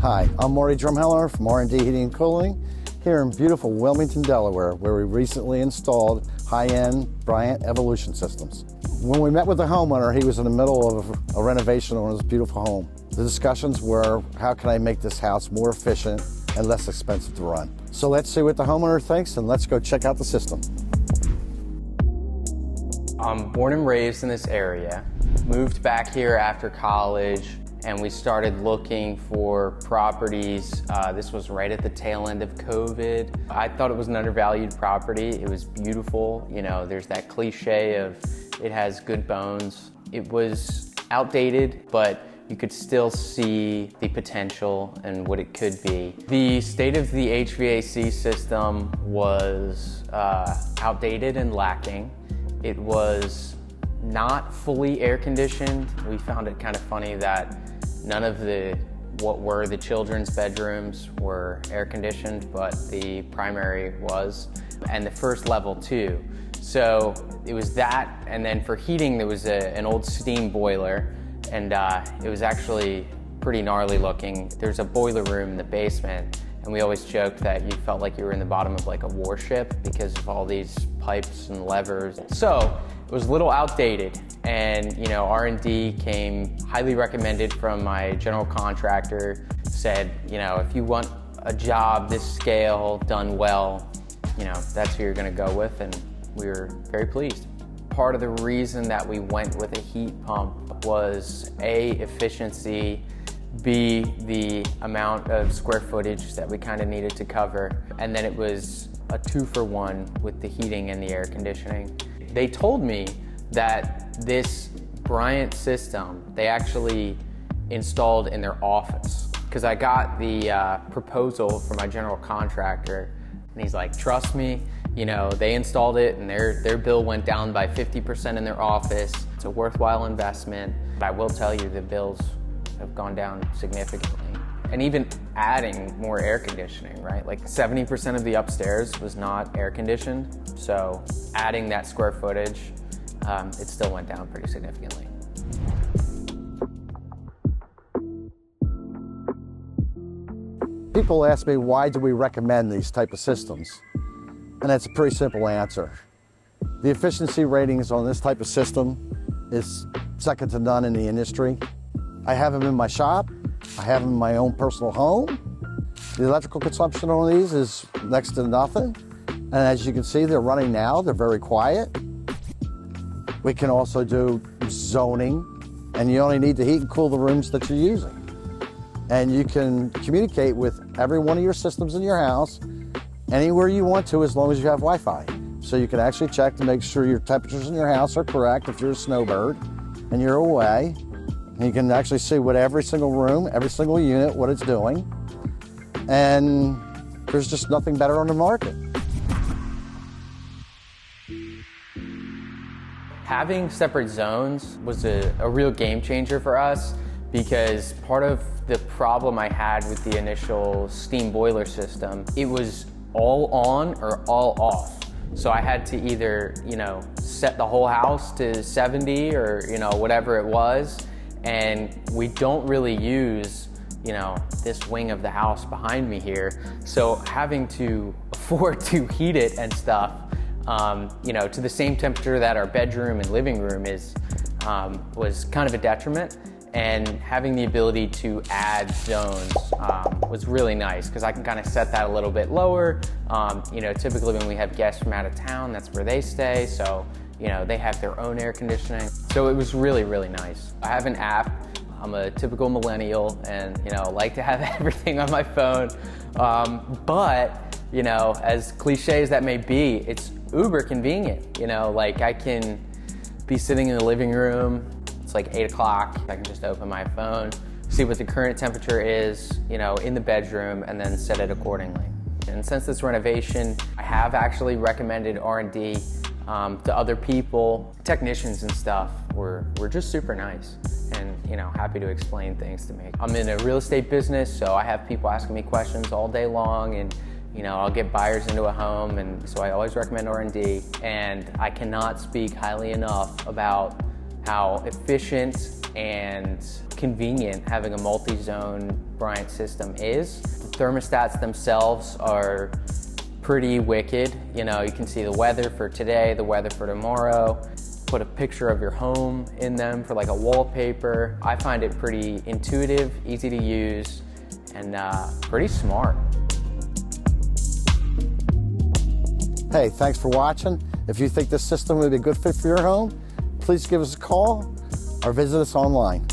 Hi, I'm Marty Drumheller from R&D Heating and Cooling here in beautiful Wilmington, Delaware, where we recently installed high-end Bryant Evolution systems. When we met with the homeowner, he was in the middle of a renovation on his beautiful home. The discussions were, how can I make this house more efficient and less expensive to run? So let's see what the homeowner thinks and let's go check out the system. I'm born and raised in this area, moved back here after college, and we started looking for properties. This was right at the tail end of COVID. I thought it was an undervalued property. It was beautiful. You know, there's that cliche of it has good bones. It was outdated, but you could still see the potential and what it could be. The state of the HVAC system was outdated and lacking. It was not fully air conditioned. We found it kind of funny that none of what were the children's bedrooms were air conditioned, but the primary was, and the first level too. So it was that, and then for heating there was an old steam boiler, and it was actually pretty gnarly looking. There's a boiler room in the basement, and we always joked that you felt like you were in the bottom of like a warship because of all these pipes and levers. So it was a little outdated, and you know, R&D came highly recommended from my general contractor. Said, you know, if you want a job this scale done well, you know, that's who you're going to go with, and we were very pleased. Part of the reason that we went with a heat pump was A, efficiency, B, the amount of square footage that we kind of needed to cover, and then it was a 2-for-1 with the heating and the air conditioning. They told me that this Bryant system, they actually installed in their office, because I got the proposal from my general contractor, and he's like, trust me, you know, they installed it and their bill went down by 50% in their office. It's a worthwhile investment. But I will tell you, the bills have gone down significantly. And even adding more air conditioning, right? Like 70% of the upstairs was not air conditioned. So adding that square footage, it still went down pretty significantly. People ask me, why do we recommend these type of systems? And that's a pretty simple answer. The efficiency ratings on this type of system is second to none in the industry. I have them in my shop. I have them in my own personal home. The electrical consumption on these is next to nothing. And as you can see, they're running now. They're very quiet. We can also do zoning, and you only need to heat and cool the rooms that you're using. And you can communicate with every one of your systems in your house anywhere you want to, as long as you have Wi-Fi. So you can actually check to make sure your temperatures in your house are correct if you're a snowbird and you're away. And you can actually see what every single room, every single unit, what it's doing. And there's just nothing better on the market. Having separate zones was a real game changer for us, because part of the problem I had with the initial steam boiler system, it was all on or all off. So I had to either, you know, set the whole house to 70 or, you know, whatever it was. And we don't really use, you know, this wing of the house behind me here. So having to afford to heat it and stuff, you know, to the same temperature that our bedroom and living room is, was kind of a detriment. And having the ability to add zones was really nice, because I can kind of set that a little bit lower. You know, typically when we have guests from out of town, that's where they stay. So, you know, they have their own air conditioning. So it was really, really nice. I have an app. I'm a typical millennial and, you know, like to have everything on my phone. But, you know, as cliche as that may be, it's uber convenient. You know, like I can be sitting in the living room. It's like 8 o'clock. I can just open my phone, see what the current temperature is, you know, in the bedroom, and then set it accordingly. And since this renovation, I have actually recommended R&D to other people. Technicians and stuff were just super nice and, you know, happy to explain things to me. I'm in a real estate business, so I have people asking me questions all day long, and, you know, I'll get buyers into a home, and so I always recommend R&D. And I cannot speak highly enough about how efficient and convenient having a multi-zone Bryant system is. The thermostats themselves are pretty wicked. You know, you can see the weather for today, the weather for tomorrow, put a picture of your home in them for like a wallpaper. I find it pretty intuitive, easy to use, and pretty smart. Hey, thanks for watching. If you think this system would be a good fit for your home, please give us a call or visit us online.